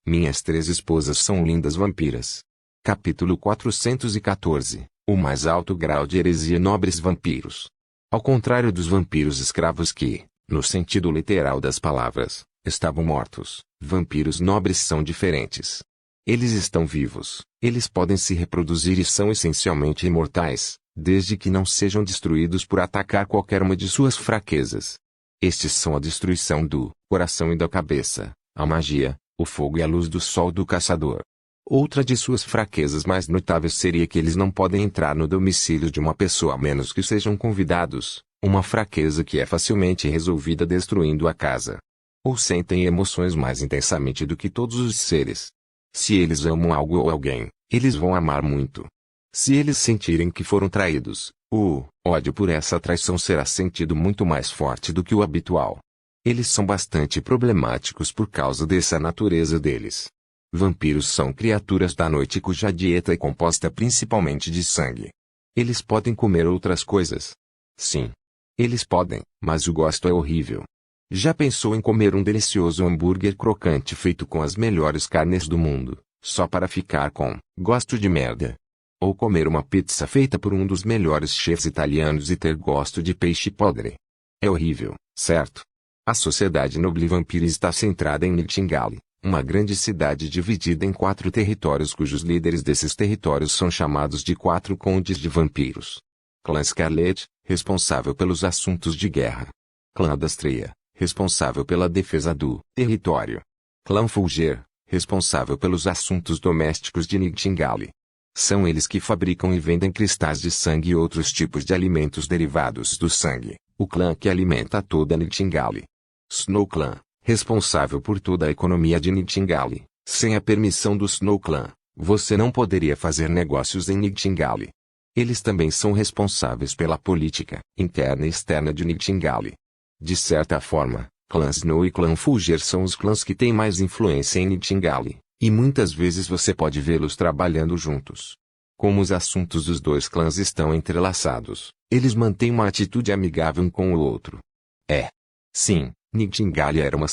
Minhas 3 esposas são lindas vampiras. Capítulo 414. O mais alto grau de heresia. Nobres vampiros. Ao contrário dos vampiros escravos que, no sentido literal das palavras, estavam mortos, vampiros nobres são diferentes. Eles estão vivos, eles podem se reproduzir e são essencialmente imortais, desde que não sejam destruídos por atacar qualquer uma de suas fraquezas. Estes são a destruição do coração e da cabeça, a magia, o fogo e a luz do sol do caçador. Outra de suas fraquezas mais notáveis seria que eles não podem entrar no domicílio de uma pessoa a menos que sejam convidados, uma fraqueza que é facilmente resolvida destruindo a casa. Ou sentem emoções mais intensamente do que todos os seres. Se eles amam algo ou alguém, eles vão amar muito. Se eles sentirem que foram traídos, o ódio por essa traição será sentido muito mais forte do que o habitual. Eles são bastante problemáticos por causa dessa natureza deles. Vampiros são criaturas da noite cuja dieta é composta principalmente de sangue. Eles podem comer outras coisas. Sim. Eles podem, mas o gosto é horrível. Já pensou em comer um delicioso hambúrguer crocante feito com as melhores carnes do mundo, só para ficar com gosto de merda? Ou comer uma pizza feita por um dos melhores chefs italianos e ter gosto de peixe podre? É horrível, certo? A sociedade nobre vampira está centrada em Nightingale, uma grande cidade dividida em 4 territórios cujos líderes desses territórios são chamados de 4 condes de vampiros. Clã Scarlet, responsável pelos assuntos de guerra. Clã Dastria, responsável pela defesa do território. Clã Fulger, responsável pelos assuntos domésticos de Nightingale. São eles que fabricam e vendem cristais de sangue e outros tipos de alimentos derivados do sangue, o clã que alimenta toda Nightingale. Snow Clan, responsável por toda a economia de Nightingale. Sem a permissão do Snow Clan, você não poderia fazer negócios em Nightingale. Eles também são responsáveis pela política interna e externa de Nightingale. De certa forma, Clã Snow e Clã Fulger são os clãs que têm mais influência em Nightingale, e muitas vezes você pode vê-los trabalhando juntos. Como os assuntos dos 2 clãs estão entrelaçados, eles mantêm uma atitude amigável um com o outro. Sim, Nightingale era uma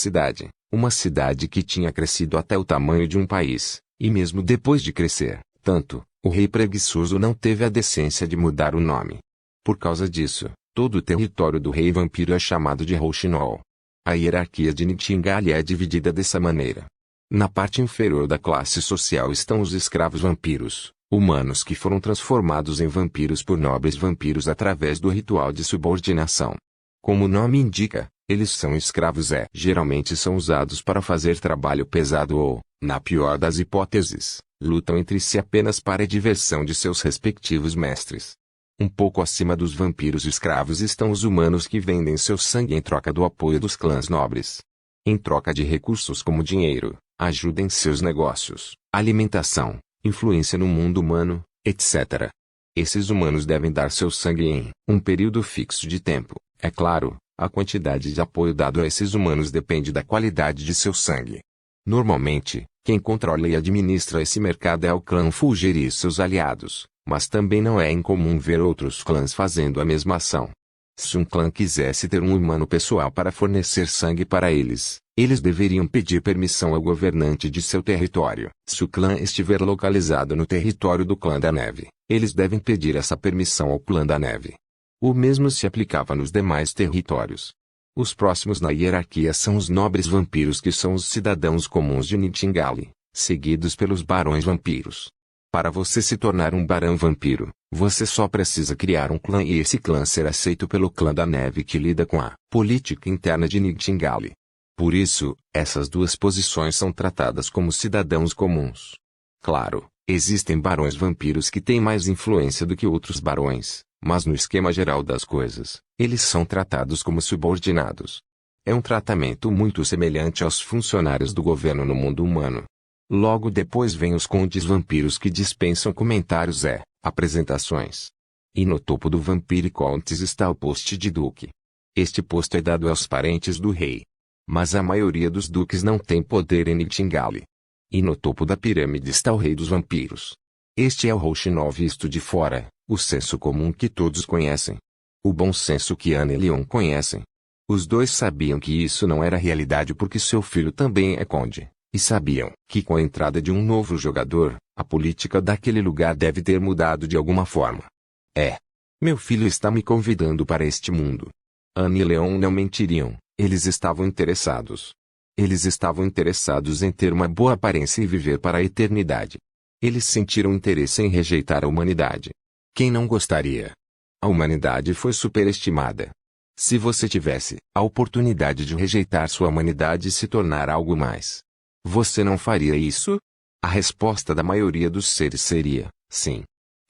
cidade que tinha crescido até o tamanho de um país, e mesmo depois de crescer tanto, o rei preguiçoso não teve a decência de mudar o nome. Por causa disso, todo o território do rei vampiro é chamado de Rouxinol. A hierarquia de Nightingale é dividida dessa maneira. Na parte inferior da classe social estão os escravos vampiros, humanos que foram transformados em vampiros por nobres vampiros através do ritual de subordinação. Como o nome indica, eles são escravos e geralmente são usados para fazer trabalho pesado ou, na pior das hipóteses, lutam entre si apenas para a diversão de seus respectivos mestres. Um pouco acima dos vampiros escravos estão os humanos que vendem seu sangue em troca do apoio dos clãs nobres. Em troca de recursos como dinheiro, ajuda em seus negócios, alimentação, influência no mundo humano, etc. Esses humanos devem dar seu sangue em um período fixo de tempo. É claro, a quantidade de apoio dado a esses humanos depende da qualidade de seu sangue. Normalmente, quem controla e administra esse mercado é o clã Fulger e seus aliados, mas também não é incomum ver outros clãs fazendo a mesma ação. Se um clã quisesse ter um humano pessoal para fornecer sangue para eles, eles deveriam pedir permissão ao governante de seu território. Se o clã estiver localizado no território do clã da neve, eles devem pedir essa permissão ao clã da neve. O mesmo se aplicava nos demais territórios. Os próximos na hierarquia são os nobres vampiros, que são os cidadãos comuns de Nightingale, seguidos pelos barões vampiros. Para você se tornar um barão vampiro, você só precisa criar um clã e esse clã ser aceito pelo clã da neve que lida com a política interna de Nightingale. Por isso, essas 2 posições são tratadas como cidadãos comuns. Claro, existem barões vampiros que têm mais influência do que outros barões, mas no esquema geral das coisas, eles são tratados como subordinados. É um tratamento muito semelhante aos funcionários do governo no mundo humano. Logo depois vêm os condes vampiros, que dispensam comentários e apresentações. E no topo do Vampire Counts está o posto de duque. Este posto é dado aos parentes do rei. Mas a maioria dos duques não tem poder em Nightingale. E no topo da pirâmide está o rei dos vampiros. Este é o Rouxinol visto de fora, o senso comum que todos conhecem. O bom senso que Anne e Leon conhecem. Os 2 sabiam que isso não era realidade porque seu filho também é conde, E sabiam que com a entrada de um novo jogador, a política daquele lugar deve ter mudado de alguma forma. Meu filho está me convidando para este mundo. Anne e Leon não mentiriam, eles estavam interessados. Eles estavam interessados em ter uma boa aparência e viver para a eternidade. Eles sentiram interesse em rejeitar a humanidade. Quem não gostaria? A humanidade foi superestimada. Se você tivesse a oportunidade de rejeitar sua humanidade e se tornar algo mais, você não faria isso? A resposta da maioria dos seres seria: sim.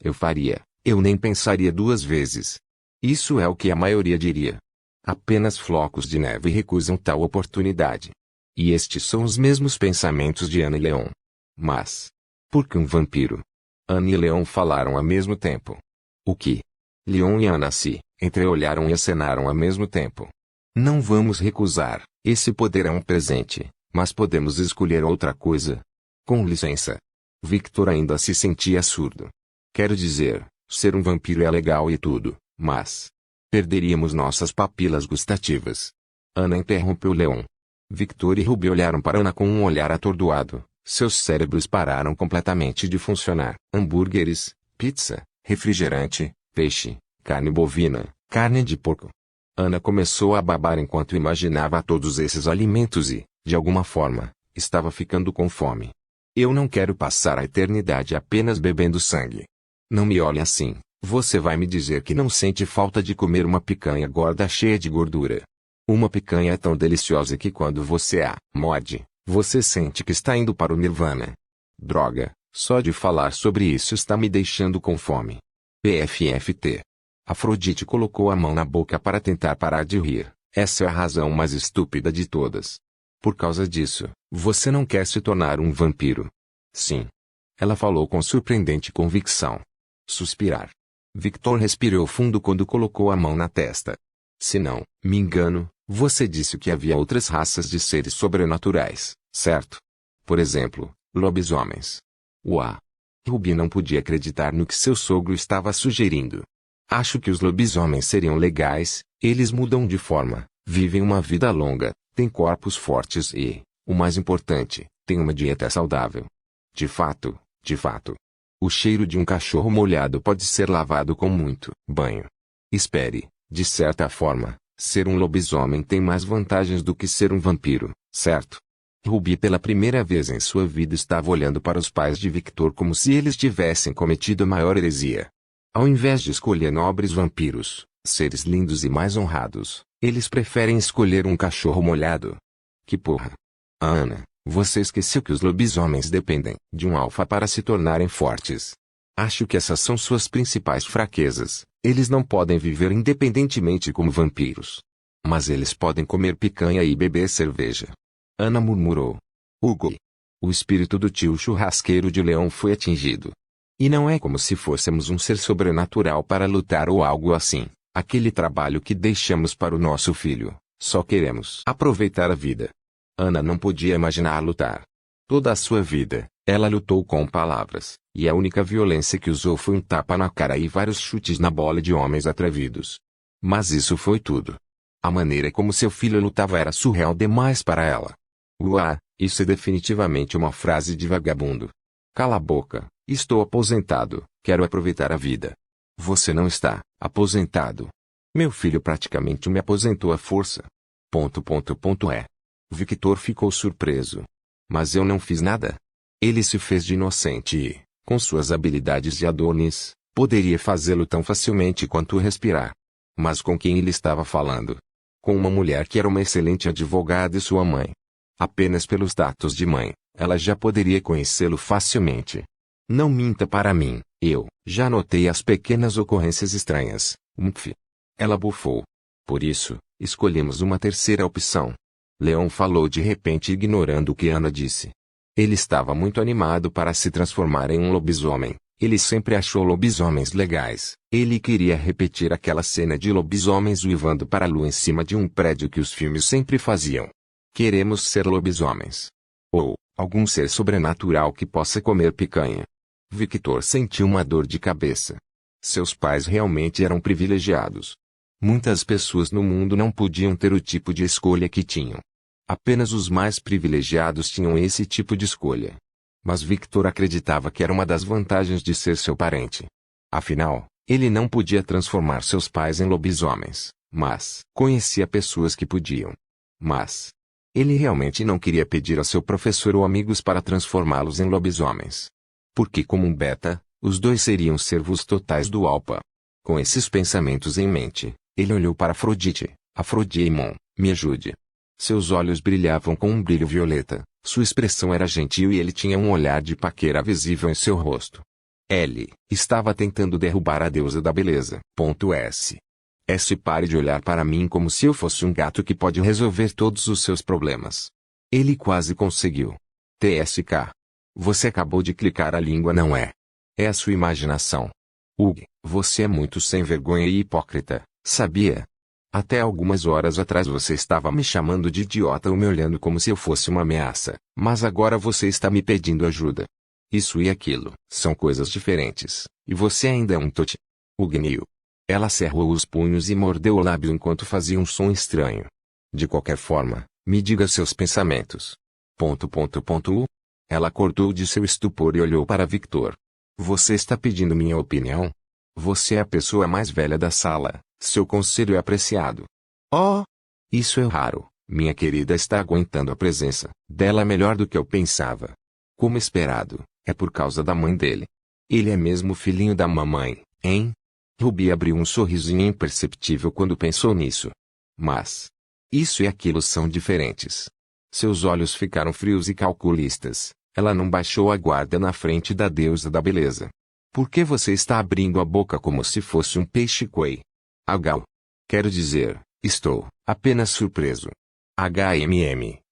Eu faria, eu nem pensaria duas vezes. Isso é o que a maioria diria. Apenas flocos de neve recusam tal oportunidade. E estes são os mesmos pensamentos de Anne e Leon. Mas, por que um vampiro? Anne e Leon falaram ao mesmo tempo. O que? Leon e Anna se entreolharam e acenaram ao mesmo tempo. Não vamos recusar, esse poder é um presente, mas podemos escolher outra coisa. Com licença. Victor ainda se sentia surdo. Quero dizer, ser um vampiro é legal e tudo, mas perderíamos nossas papilas gustativas. Anna interrompeu Leon. Victor e Ruby olharam para Anna com um olhar atordoado. Seus cérebros pararam completamente de funcionar. Hambúrgueres, pizza, refrigerante, peixe, carne bovina, carne de porco. Anna começou a babar enquanto imaginava todos esses alimentos e, de alguma forma, estava ficando com fome. Eu não quero passar a eternidade apenas bebendo sangue. Não me olhe assim, você vai me dizer que não sente falta de comer uma picanha gorda cheia de gordura. Uma picanha é tão deliciosa que quando você a morde, você sente que está indo para o Nirvana. Droga, só de falar sobre isso está me deixando com fome. PFFT. Afrodite colocou a mão na boca para tentar parar de rir. Essa é a razão mais estúpida de todas. Por causa disso, você não quer se tornar um vampiro. Sim. Ela falou com surpreendente convicção. Suspirar. Victor respirou fundo quando colocou a mão na testa. Se não me engano, você disse que havia outras raças de seres sobrenaturais, certo? Por exemplo, lobisomens. Uau! Ruby não podia acreditar no que seu sogro estava sugerindo. Acho que os lobisomens seriam legais, eles mudam de forma, vivem uma vida longa, têm corpos fortes e, o mais importante, têm uma dieta saudável. De fato. O cheiro de um cachorro molhado pode ser lavado com muito banho. Espere, de certa forma, ser um lobisomem tem mais vantagens do que ser um vampiro, certo? Ruby pela primeira vez em sua vida estava olhando para os pais de Victor como se eles tivessem cometido a maior heresia. Ao invés de escolher nobres vampiros, seres lindos e mais honrados, eles preferem escolher um cachorro molhado. Que porra! Ana, você esqueceu que os lobisomens dependem de um alfa para se tornarem fortes. Acho que essas são suas principais fraquezas. Eles não podem viver independentemente como vampiros. Mas eles podem comer picanha e beber cerveja. Ana murmurou. Hugo. O espírito do tio churrasqueiro de Leão foi atingido. E não é como se fôssemos um ser sobrenatural para lutar ou algo assim. Aquele trabalho que deixamos para o nosso filho. Só queremos aproveitar a vida. Ana não podia imaginar lutar. Toda a sua vida, ela lutou com palavras, e a única violência que usou foi um tapa na cara e vários chutes na bola de homens atrevidos. Mas isso foi tudo. A maneira como seu filho lutava era surreal demais para ela. Uá, isso é definitivamente uma frase de vagabundo. Cala a boca, estou aposentado, quero aproveitar a vida. Você não está aposentado. Meu filho praticamente me aposentou à força. Victor ficou surpreso. Mas eu não fiz nada. Ele se fez de inocente e, com suas habilidades de Adonis, poderia fazê-lo tão facilmente quanto respirar. Mas com quem ele estava falando? Com uma mulher que era uma excelente advogada e sua mãe. Apenas pelos dados de mãe, ela já poderia conhecê-lo facilmente. Não minta para mim, eu já notei as pequenas ocorrências estranhas. Umph. Ela bufou. Por isso, escolhemos uma terceira opção. Leon falou de repente ignorando o que Ana disse. Ele estava muito animado para se transformar em um lobisomem. Ele sempre achou lobisomens legais. Ele queria repetir aquela cena de lobisomens uivando para a lua em cima de um prédio que os filmes sempre faziam. Queremos ser lobisomens. Ou, algum ser sobrenatural que possa comer picanha. Victor sentiu uma dor de cabeça. Seus pais realmente eram privilegiados. Muitas pessoas no mundo não podiam ter o tipo de escolha que tinham. Apenas os mais privilegiados tinham esse tipo de escolha. Mas Victor acreditava que era uma das vantagens de ser seu parente. Afinal, ele não podia transformar seus pais em lobisomens, mas conhecia pessoas que podiam. Mas ele realmente não queria pedir a seu professor ou amigos para transformá-los em lobisomens. Porque como um beta, os dois seriam servos totais do alfa. Com esses pensamentos em mente, ele olhou para Afrodite. Afrodimon, me ajude. Seus olhos brilhavam com um brilho violeta, sua expressão era gentil e ele tinha um olhar de paquera visível em seu rosto. Ele estava tentando derrubar a deusa da beleza. Pare de olhar para mim como se eu fosse um gato que pode resolver todos os seus problemas. Ele quase conseguiu. Você acabou de clicar a língua, não é? É a sua imaginação. Você é muito sem vergonha e hipócrita, sabia? Até algumas horas atrás você estava me chamando de idiota ou me olhando como se eu fosse uma ameaça, mas agora você está me pedindo ajuda. Isso e aquilo são coisas diferentes, e você ainda é um toti. Gnil. Ela cerrou os punhos e mordeu o lábio enquanto fazia um som estranho. De qualquer forma, me diga seus pensamentos. Ela acordou de seu estupor e olhou para Victor. Você está pedindo minha opinião? Você é a pessoa mais velha da sala. Seu conselho é apreciado. Oh! Isso é raro. Minha querida está aguentando a presença dela melhor do que eu pensava. Como esperado, é por causa da mãe dele. Ele é mesmo filhinho da mamãe, hein? Ruby abriu um sorrisinho imperceptível quando pensou nisso. Mas isso e aquilo são diferentes. Seus olhos ficaram frios e calculistas. Ela não baixou a guarda na frente da deusa da beleza. Por que você está abrindo a boca como se fosse um peixe-koi? Quero dizer, estou apenas surpreso.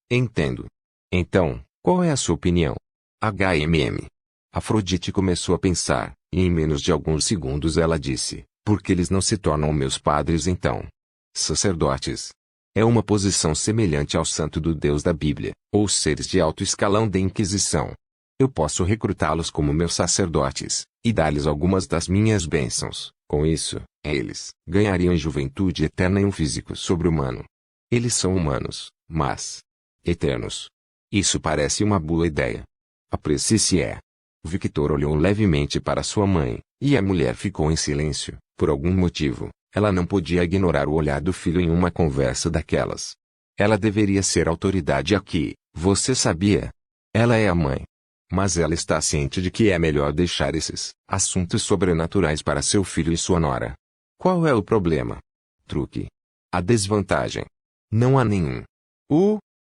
Entendo. Então, qual é a sua opinião? Afrodite começou a pensar, e em menos de alguns segundos ela disse, porque eles não se tornam meus padres então? Sacerdotes. É uma posição semelhante ao santo do Deus da Bíblia, ou seres de alto escalão da Inquisição. Eu posso recrutá-los como meus sacerdotes, e dar-lhes algumas das minhas bênçãos. Com isso, eles ganhariam juventude eterna e um físico sobre-humano. Eles são humanos, mas eternos. Isso parece uma boa ideia. Aprecie-se é. Victor olhou levemente para sua mãe, e a mulher ficou em silêncio. Por algum motivo, ela não podia ignorar o olhar do filho em uma conversa daquelas. Ela deveria ser autoridade aqui, você sabia? Ela é a mãe. Mas ela está ciente de que é melhor deixar esses assuntos sobrenaturais para seu filho e sua nora. Qual é o problema? Truque. A desvantagem. Não há nenhum.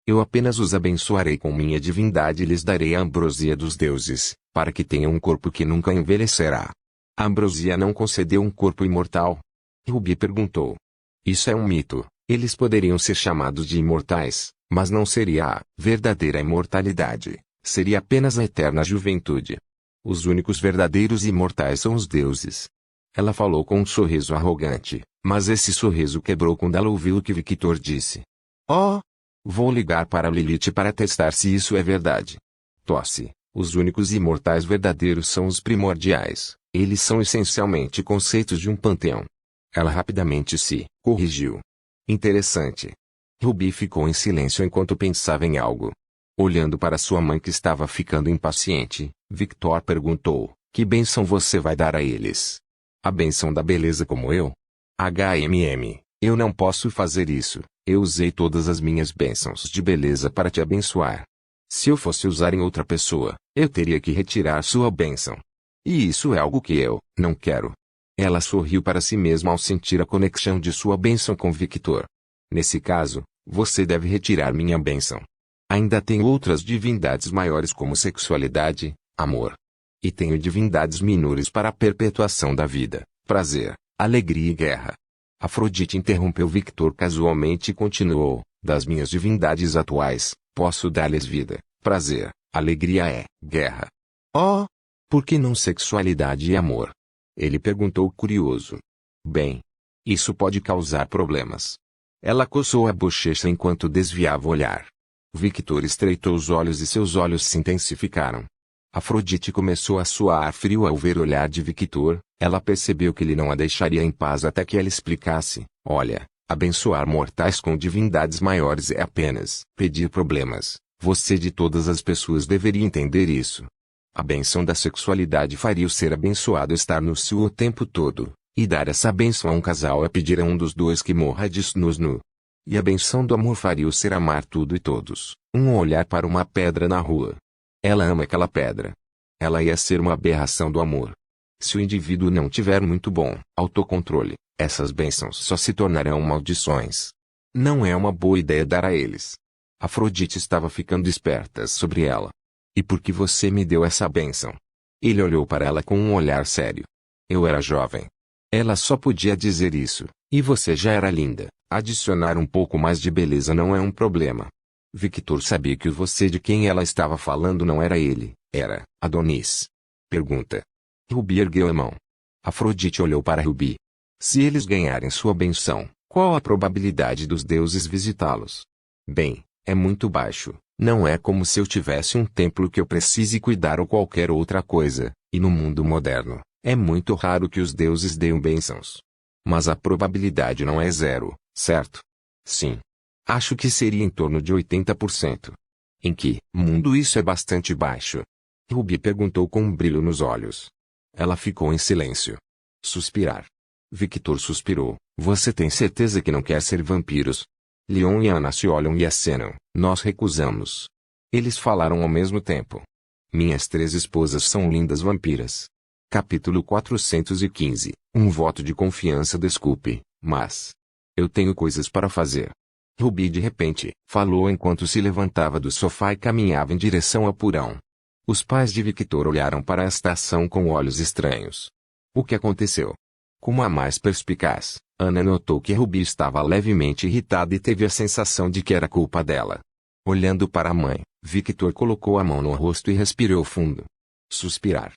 Eu apenas os abençoarei com minha divindade e lhes darei a ambrosia dos deuses, para que tenham um corpo que nunca envelhecerá. A ambrosia não concedeu um corpo imortal? Ruby perguntou. Isso é um mito. Eles poderiam ser chamados de imortais, mas não seria a verdadeira imortalidade. Seria apenas a eterna juventude. Os únicos verdadeiros imortais são os deuses. Ela falou com um sorriso arrogante, mas esse sorriso quebrou quando ela ouviu o que Victor disse. Vou ligar para Lilith para testar se isso é verdade. Tosse. Os únicos imortais verdadeiros são os primordiais. Eles são essencialmente conceitos de um panteão. Ela rapidamente se corrigiu. Interessante. Ruby ficou em silêncio enquanto pensava em algo. Olhando para sua mãe que estava ficando impaciente, Victor perguntou, que bênção você vai dar a eles? A bênção da beleza como eu? Eu não posso fazer isso, eu usei todas as minhas bênçãos de beleza para te abençoar. Se eu fosse usar em outra pessoa, eu teria que retirar sua bênção. E isso é algo que eu não quero. Ela sorriu para si mesma ao sentir a conexão de sua bênção com Victor. Nesse caso, você deve retirar minha bênção. Ainda tenho outras divindades maiores como sexualidade, amor. E tenho divindades menores para a perpetuação da vida, prazer, alegria e guerra. Afrodite interrompeu Victor casualmente e continuou, das minhas divindades atuais, posso dar-lhes vida, prazer, alegria e guerra. Por que não sexualidade e amor? Ele perguntou curioso. Bem, isso pode causar problemas. Ela coçou a bochecha enquanto desviava o olhar. Victor estreitou os olhos e seus olhos se intensificaram. Afrodite começou a suar frio ao ver o olhar de Victor. Ela percebeu que ele não a deixaria em paz até que ela explicasse. Olha, Abençoar mortais com divindades maiores é apenas pedir problemas. Você de todas as pessoas deveria entender isso. A bênção da sexualidade faria o ser abençoado estar no cio o tempo todo, e dar essa bênção a um casal é pedir a um dos dois que morra de snus nu. E a bênção do amor faria o ser amar tudo e todos, olhar para uma pedra na rua. Ela ama aquela pedra. Ela ia ser uma aberração do amor. Se o indivíduo não tiver muito bom autocontrole, essas bênçãos só se tornarão maldições. Não é uma boa ideia dar a eles. Afrodite estava ficando esperta sobre ela. E por que você me deu essa bênção? Ele olhou para ela com um olhar sério. Eu era jovem. Ela só podia dizer isso, e você já era linda. Adicionar um pouco mais de beleza não é um problema. Victor sabia que o você de quem ela estava falando não era ele, era Adonis. Pergunta. Rubi ergueu a mão. Afrodite olhou para Rubi. Se eles ganharem sua benção, qual a probabilidade dos deuses visitá-los? Bem, é muito baixo. Não é como se eu tivesse um templo que eu precise cuidar ou qualquer outra coisa, e no mundo moderno, é muito raro que os deuses deem bênçãos. Mas a probabilidade não é zero, certo? Sim. Acho que seria em torno de 80%. Em que mundo isso é bastante baixo? Rubi perguntou com um brilho nos olhos. Ela ficou em silêncio. Suspirar. Victor suspirou. Você tem certeza que não quer ser vampiros? Leon e Ana se olham e acenam. Nós recusamos. Eles falaram ao mesmo tempo. Minhas 3 esposas são lindas vampiras. Capítulo 415. Um voto de confiança. Desculpe, mas eu tenho coisas para fazer. Rubi de repente falou enquanto se levantava do sofá e caminhava em direção ao porão. Os pais de Victor olharam para esta ação com olhos estranhos. O que aconteceu? Como a mais perspicaz, Ana notou que Rubi estava levemente irritada e teve a sensação de que era culpa dela. Olhando para a mãe, Victor colocou a mão no rosto e respirou fundo. Suspirar.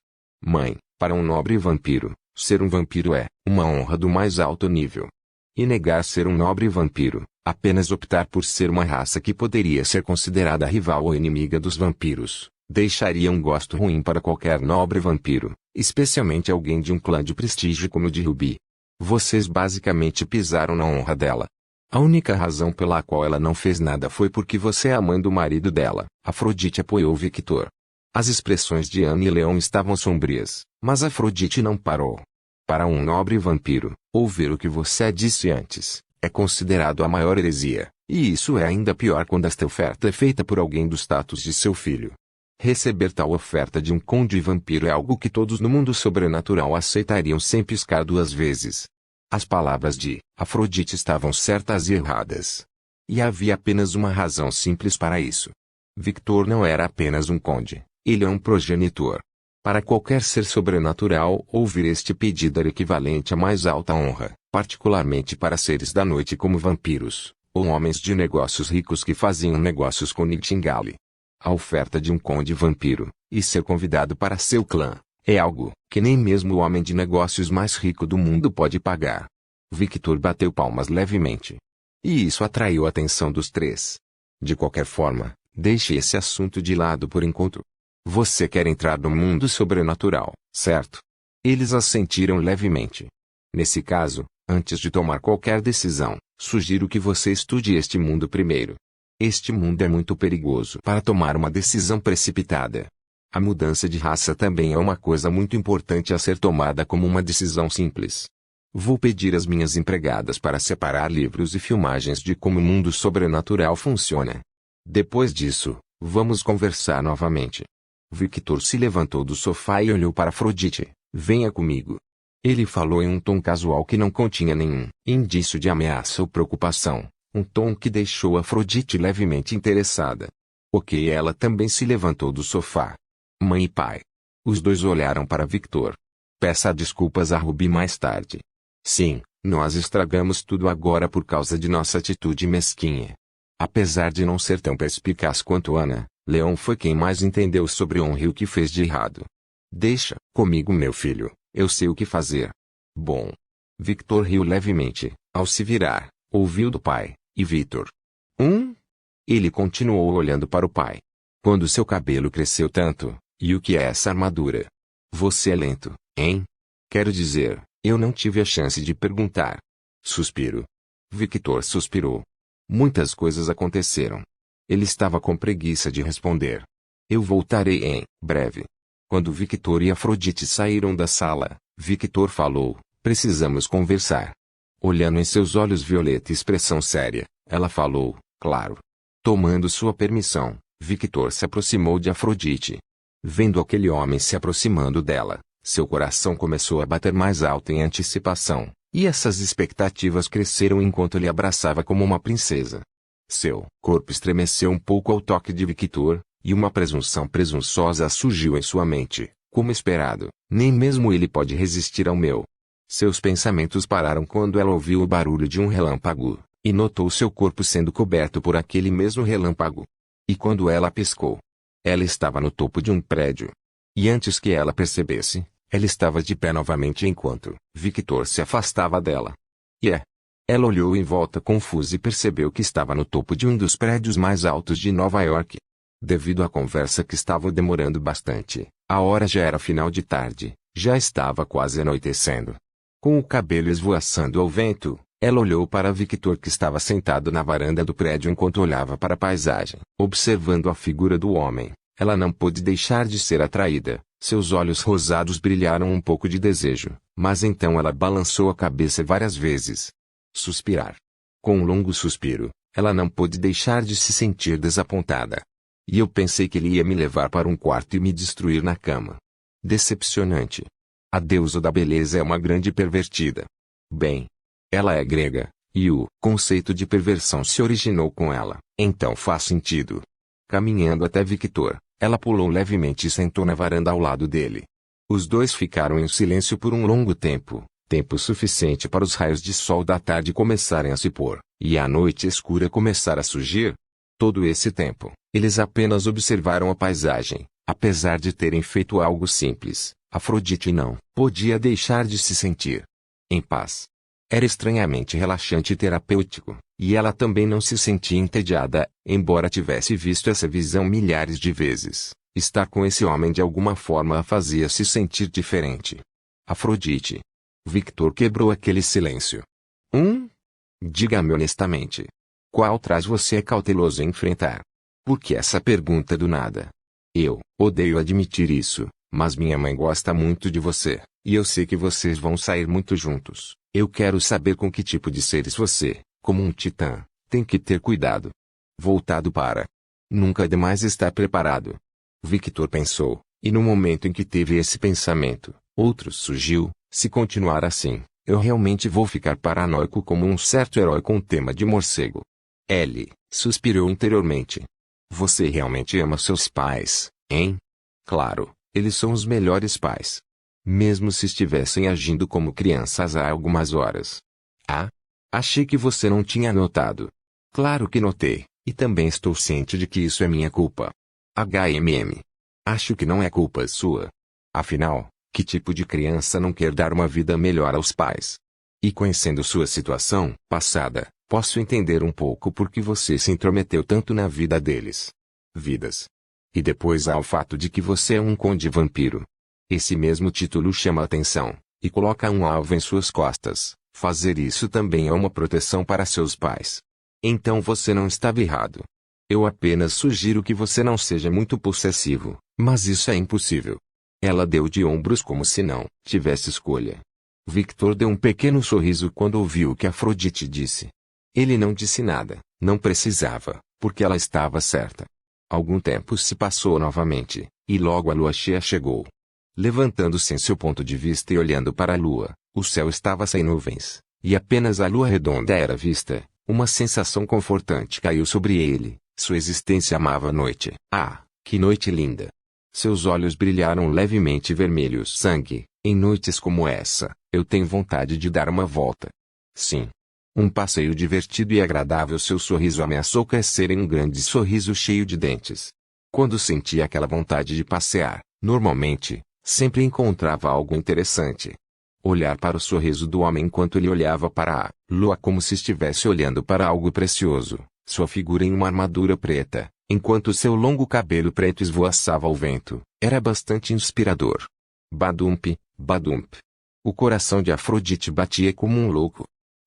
Mãe, para um nobre vampiro, ser um vampiro é uma honra do mais alto nível. E negar ser um nobre vampiro, apenas optar por ser uma raça que poderia ser considerada rival ou inimiga dos vampiros, deixaria um gosto ruim para qualquer nobre vampiro, especialmente alguém de um clã de prestígio como o de Rubi. Vocês basicamente pisaram na honra dela. A única razão pela qual ela não fez nada foi porque você é a mãe do marido dela. Afrodite apoiou Victor. As expressões de Ana e Leon estavam sombrias, mas Afrodite não parou. Para um nobre vampiro, ouvir o que você disse antes, é considerado a maior heresia, e isso é ainda pior quando esta oferta é feita por alguém do status de seu filho. Receber tal oferta de um conde vampiro é algo que todos no mundo sobrenatural aceitariam sem piscar 2 vezes. As palavras de Afrodite estavam certas e erradas. E havia apenas uma razão simples para isso. Victor não era apenas um conde, ele é um progenitor. Para qualquer ser sobrenatural, ouvir este pedido era equivalente à mais alta honra, particularmente para seres da noite como vampiros, ou homens de negócios ricos que faziam negócios com Nightingale. A oferta de um conde vampiro, e ser convidado para seu clã, é algo que nem mesmo o homem de negócios mais rico do mundo pode pagar. Victor bateu palmas levemente. E isso atraiu a atenção dos 3. De qualquer forma, deixe esse assunto de lado por enquanto. Você quer entrar no mundo sobrenatural, certo? Eles assentiram levemente. Nesse caso, antes de tomar qualquer decisão, sugiro que você estude este mundo primeiro. Este mundo é muito perigoso para tomar uma decisão precipitada. A mudança de raça também é uma coisa muito importante a ser tomada como uma decisão simples. Vou pedir às minhas empregadas para separar livros e filmagens de como o mundo sobrenatural funciona. Depois disso, vamos conversar novamente. Victor se levantou do sofá e olhou para Afrodite. Venha comigo. Ele falou em um tom casual que não continha nenhum indício de ameaça ou preocupação. Um tom que deixou Afrodite levemente interessada. Ok, ela também se levantou do sofá. Mãe e pai. Os dois olharam para Victor. Peça desculpas a Rubi mais tarde. Sim, nós estragamos tudo agora por causa de nossa atitude mesquinha. Apesar de não ser tão perspicaz quanto Ana, Leon foi quem mais entendeu sobre honra e o que fez de errado. Deixa comigo, meu filho, eu sei o que fazer. Bom. Victor riu levemente, ao se virar, ouviu do pai, e Victor. Ele continuou olhando para o pai. Quando seu cabelo cresceu tanto, e o que é essa armadura? Você é lento, hein? Quero dizer, eu não tive a chance de perguntar. Suspiro. Victor suspirou. Muitas coisas aconteceram. Ele estava com preguiça de responder. Eu voltarei em breve. Quando Victor e Afrodite saíram da sala, Victor falou, precisamos conversar. Olhando em seus olhos violeta e expressão séria, ela falou, claro. Tomando sua permissão, Victor se aproximou de Afrodite. Vendo aquele homem se aproximando dela, seu coração começou a bater mais alto em antecipação, e essas expectativas cresceram enquanto ele abraçava como uma princesa. Seu corpo estremeceu um pouco ao toque de Victor, e uma presunção presunçosa surgiu em sua mente, como esperado, nem mesmo ele pode resistir ao meu. Seus pensamentos pararam quando ela ouviu o barulho de um relâmpago, e notou seu corpo sendo coberto por aquele mesmo relâmpago. E quando ela piscou, ela estava no topo de um prédio. E antes que ela percebesse, ela estava de pé novamente enquanto Victor se afastava dela. Ela olhou em volta confusa e percebeu que estava no topo de um dos prédios mais altos de Nova York. Devido à conversa que estava demorando bastante, a hora já era final de tarde, já estava quase anoitecendo. Com o cabelo esvoaçando ao vento, ela olhou para Victor que estava sentado na varanda do prédio enquanto olhava para a paisagem. Observando a figura do homem, ela não pôde deixar de ser atraída. Seus olhos rosados brilharam um pouco de desejo, mas então ela balançou a cabeça várias vezes. Suspirar. Com um longo suspiro, ela não pôde deixar de se sentir desapontada. E eu pensei que ele ia me levar para um quarto e me destruir na cama. Decepcionante. A deusa da beleza é uma grande pervertida. Bem, ela é grega, e o conceito de perversão se originou com ela, então faz sentido. Caminhando até Victor, ela pulou levemente e sentou na varanda ao lado dele. Os dois ficaram em silêncio por um longo tempo, tempo suficiente para os raios de sol da tarde começarem a se pôr, e a noite escura começar a surgir. Todo esse tempo, eles apenas observaram a paisagem. Apesar de terem feito algo simples, Afrodite não podia deixar de se sentir em paz. Era estranhamente relaxante e terapêutico, e ela também não se sentia entediada, embora tivesse visto essa visão milhares de vezes. Estar com esse homem de alguma forma a fazia se sentir diferente. Afrodite. Victor quebrou aquele silêncio. Diga-me honestamente. Qual traje você é cauteloso em enfrentar? Por que essa pergunta do nada? Eu odeio admitir isso, mas minha mãe gosta muito de você, e eu sei que vocês vão sair muito juntos. Eu quero saber com que tipo de seres você, como um titã, tem que ter cuidado. Voltado para. Nunca é demais estar preparado. Victor pensou, e no momento em que teve esse pensamento, outro surgiu. Se continuar assim, eu realmente vou ficar paranoico como um certo herói com tema de morcego. Ellie suspirou interiormente. Você realmente ama seus pais, hein? Claro, eles são os melhores pais. Mesmo se estivessem agindo como crianças há algumas horas. Ah? Achei que você não tinha notado. Claro que notei, e também estou ciente de que isso é minha culpa. Acho que não é culpa sua. Afinal, que tipo de criança não quer dar uma vida melhor aos pais? E conhecendo sua situação passada, posso entender um pouco por que você se intrometeu tanto na vida deles. Vidas. E depois há o fato de que você é um conde vampiro. Esse mesmo título chama a atenção, e coloca um alvo em suas costas. Fazer isso também é uma proteção para seus pais. Então você não estava errado. Eu apenas sugiro que você não seja muito possessivo, mas isso é impossível. Ela deu de ombros como se não tivesse escolha. Victor deu um pequeno sorriso quando ouviu o que Afrodite disse. Ele não disse nada, não precisava, porque ela estava certa. Algum tempo se passou novamente, e logo a lua cheia chegou. Levantando-se em seu ponto de vista e olhando para a lua, o céu estava sem nuvens, e apenas a lua redonda era vista. Uma sensação confortante caiu sobre ele, sua existência amava a noite. Ah, que noite linda! Seus olhos brilharam levemente vermelhos sangue. Em noites como essa, eu tenho vontade de dar uma volta. Sim. Um passeio divertido e agradável. Seu sorriso ameaçou crescer em um grande sorriso cheio de dentes. Quando sentia aquela vontade de passear, normalmente, sempre encontrava algo interessante. Olhar para o sorriso do homem enquanto ele olhava para a lua como se estivesse olhando para algo precioso, sua figura em uma armadura preta, enquanto seu longo cabelo preto esvoaçava ao vento, era bastante inspirador. Badump, badump. O coração de Afrodite batia como um louco.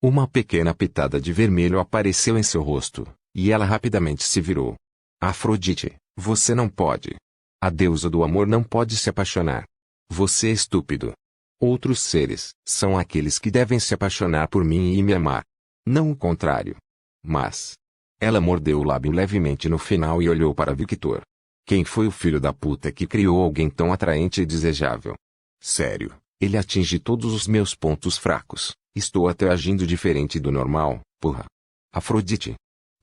Uma pequena pitada de vermelho apareceu em seu rosto, e ela rapidamente se virou. Afrodite, você não pode. A deusa do amor não pode se apaixonar. Você é estúpido. Outros seres são aqueles que devem se apaixonar por mim e me amar. Não o contrário. Mas... Ela mordeu o lábio levemente no final e olhou para Victor. Quem foi o filho da puta que criou alguém tão atraente e desejável? Sério, ele atinge todos os meus pontos fracos. Estou até agindo diferente do normal, porra. Afrodite.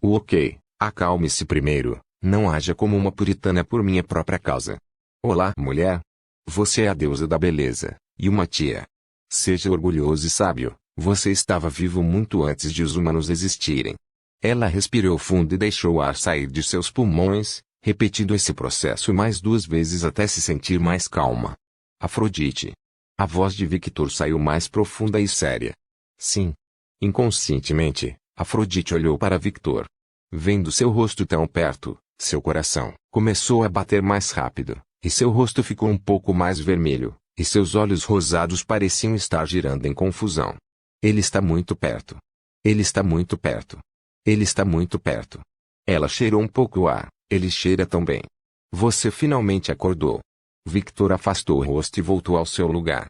Ok, acalme-se primeiro. Não haja como uma puritana por minha própria causa. Olá, mulher. Você é a deusa da beleza, e uma tia. Seja orgulhoso e sábio, você estava vivo muito antes de os humanos existirem. Ela respirou fundo e deixou o ar sair de seus pulmões, repetindo esse processo mais 2 vezes até se sentir mais calma. Afrodite. A voz de Victor saiu mais profunda e séria. Sim. Inconscientemente, Afrodite olhou para Victor. Vendo seu rosto tão perto, seu coração começou a bater mais rápido, e seu rosto ficou um pouco mais vermelho, e seus olhos rosados pareciam estar girando em confusão. Ele está muito perto. Ele está muito perto. Ele está muito perto. Ela cheirou um pouco o ar, ele cheira tão bem. Você finalmente acordou. Victor afastou o rosto e voltou ao seu lugar.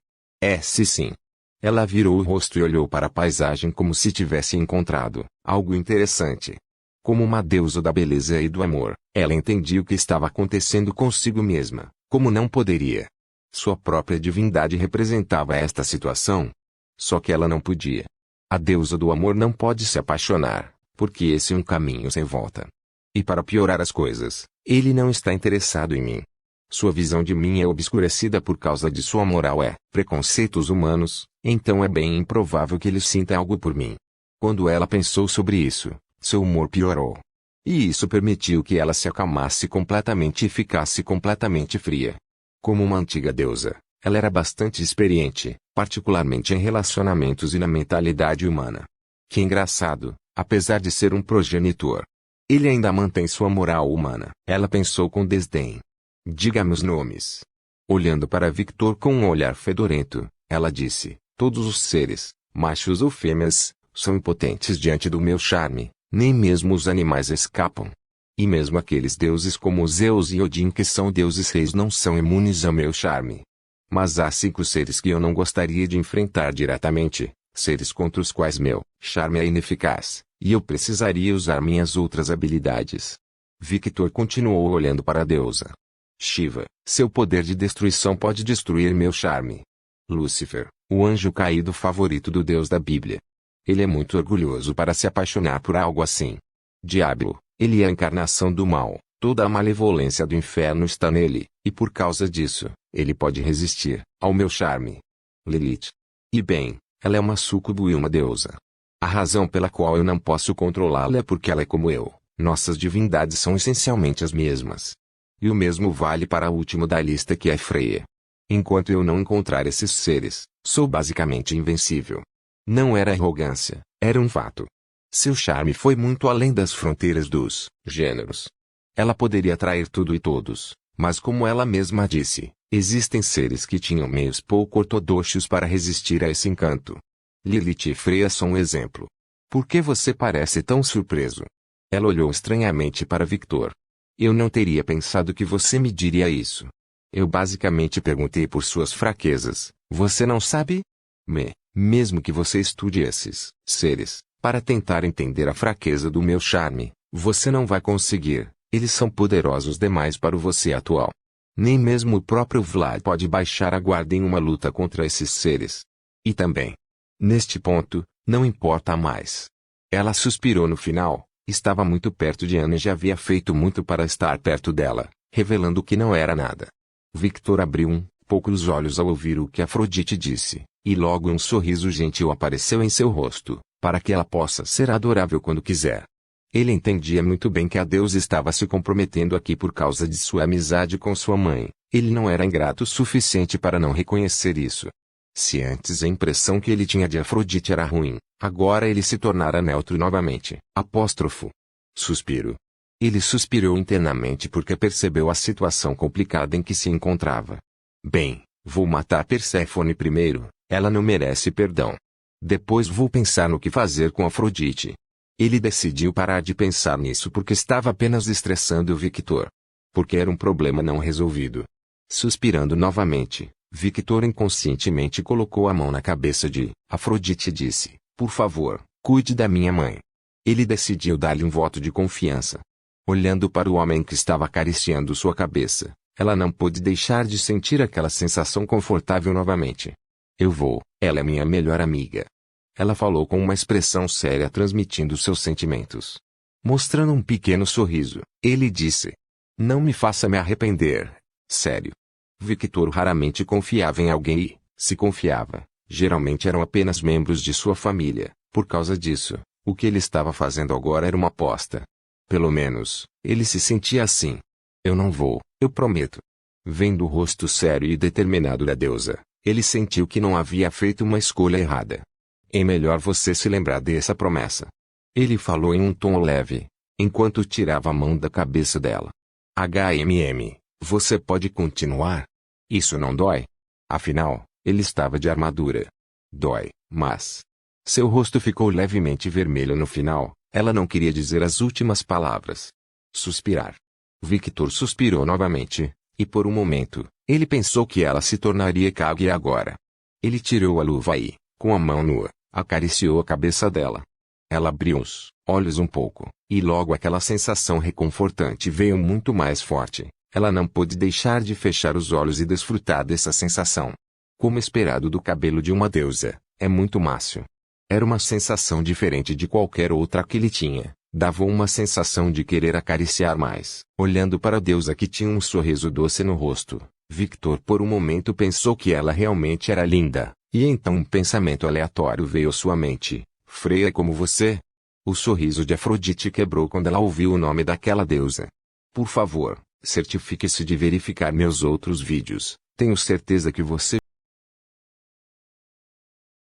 Sim. Ela virou o rosto e olhou para a paisagem como se tivesse encontrado algo interessante. Como uma deusa da beleza e do amor, ela entendia o que estava acontecendo consigo mesma, como não poderia. Sua própria divindade representava esta situação. Só que ela não podia. A deusa do amor não pode se apaixonar, porque esse é um caminho sem volta. E para piorar as coisas, ele não está interessado em mim. Sua visão de mim é obscurecida por causa de sua moral preconceitos humanos, então é bem improvável que ele sinta algo por mim. Quando ela pensou sobre isso, seu humor piorou. E isso permitiu que ela se acalmasse completamente e ficasse completamente fria. Como uma antiga deusa, ela era bastante experiente, particularmente em relacionamentos e na mentalidade humana. Que engraçado, apesar de ser um progenitor. Ele ainda mantém sua moral humana. Ela pensou com desdém. Diga-me os nomes. Olhando para Victor com um olhar fedorento, ela disse, todos os seres, machos ou fêmeas, são impotentes diante do meu charme, nem mesmo os animais escapam. E mesmo aqueles deuses como Zeus e Odin que são deuses reis não são imunes ao meu charme. Mas há 5 seres que eu não gostaria de enfrentar diretamente, seres contra os quais meu charme é ineficaz, e eu precisaria usar minhas outras habilidades. Victor continuou olhando para a deusa. Shiva, seu poder de destruição pode destruir meu charme. Lúcifer, o anjo caído favorito do Deus da Bíblia. Ele é muito orgulhoso para se apaixonar por algo assim. Diabo, ele é a encarnação do mal, toda a malevolência do inferno está nele, e por causa disso, ele pode resistir ao meu charme. Lilith. E bem, ela é uma súcubo e uma deusa. A razão pela qual eu não posso controlá-la é porque ela é como eu, nossas divindades são essencialmente as mesmas. E o mesmo vale para o último da lista que é Freya. Enquanto eu não encontrar esses seres, sou basicamente invencível. Não era arrogância, era um fato. Seu charme foi muito além das fronteiras dos gêneros. Ela poderia atrair tudo e todos, mas como ela mesma disse, existem seres que tinham meios pouco ortodoxos para resistir a esse encanto. Lilith e Freya são um exemplo. Por que você parece tão surpreso? Ela olhou estranhamente para Victor. Eu não teria pensado que você me diria isso. Eu basicamente perguntei por suas fraquezas. Você não sabe? Mesmo que você estude esses seres, para tentar entender a fraqueza do meu charme, você não vai conseguir. Eles são poderosos demais para o você atual. Nem mesmo o próprio Vlad pode baixar a guarda em uma luta contra esses seres. E também. Neste ponto, não importa mais. Ela suspirou no final. Estava muito perto de Ana e já havia feito muito para estar perto dela, revelando que não era nada. Victor abriu um pouco os olhos ao ouvir o que Afrodite disse, e logo um sorriso gentil apareceu em seu rosto, para que ela possa ser adorável quando quiser. Ele entendia muito bem que a deusa estava se comprometendo aqui por causa de sua amizade com sua mãe. Ele não era ingrato o suficiente para não reconhecer isso. Se antes a impressão que ele tinha de Afrodite era ruim, agora ele se tornara neutro novamente. Suspiro. Ele suspirou internamente porque percebeu a situação complicada em que se encontrava. Bem, vou matar Perséfone primeiro, ela não merece perdão. Depois vou pensar no que fazer com Afrodite. Ele decidiu parar de pensar nisso porque estava apenas estressando Victor. Porque era um problema não resolvido. Suspirando novamente, Victor inconscientemente colocou a mão na cabeça de Afrodite e disse: por favor, cuide da minha mãe. Ele decidiu dar-lhe um voto de confiança. Olhando para o homem que estava acariciando sua cabeça, ela não pôde deixar de sentir aquela sensação confortável novamente. Eu vou, ela é minha melhor amiga. Ela falou com uma expressão séria transmitindo seus sentimentos. Mostrando um pequeno sorriso, ele disse: não me faça me arrepender. Sério. Victor raramente confiava em alguém e, se confiava, geralmente eram apenas membros de sua família. Por causa disso, o que ele estava fazendo agora era uma aposta. Pelo menos, ele se sentia assim. Eu não vou, eu prometo. Vendo o rosto sério e determinado da deusa, ele sentiu que não havia feito uma escolha errada. É melhor você se lembrar dessa promessa. Ele falou em um tom leve, enquanto tirava a mão da cabeça dela. Você pode continuar? Isso não dói? Afinal, ele estava de armadura. Dói, mas... Seu rosto ficou levemente vermelho no final. Ela não queria dizer as últimas palavras. Suspirar. Victor suspirou novamente, e por um momento, ele pensou que ela se tornaria Kage agora. Ele tirou a luva e, com a mão nua, acariciou a cabeça dela. Ela abriu os olhos um pouco, e logo aquela sensação reconfortante veio muito mais forte. Ela não pôde deixar de fechar os olhos e desfrutar dessa sensação. Como esperado do cabelo de uma deusa, é muito mácio. Era uma sensação diferente de qualquer outra que ele tinha. Dava uma sensação de querer acariciar mais. Olhando para a deusa que tinha um sorriso doce no rosto, Victor por um momento pensou que ela realmente era linda. E então um pensamento aleatório veio à sua mente. Freia como você? O sorriso de Afrodite quebrou quando ela ouviu o nome daquela deusa. Por favor, certifique-se de verificar meus outros vídeos. Tenho certeza que você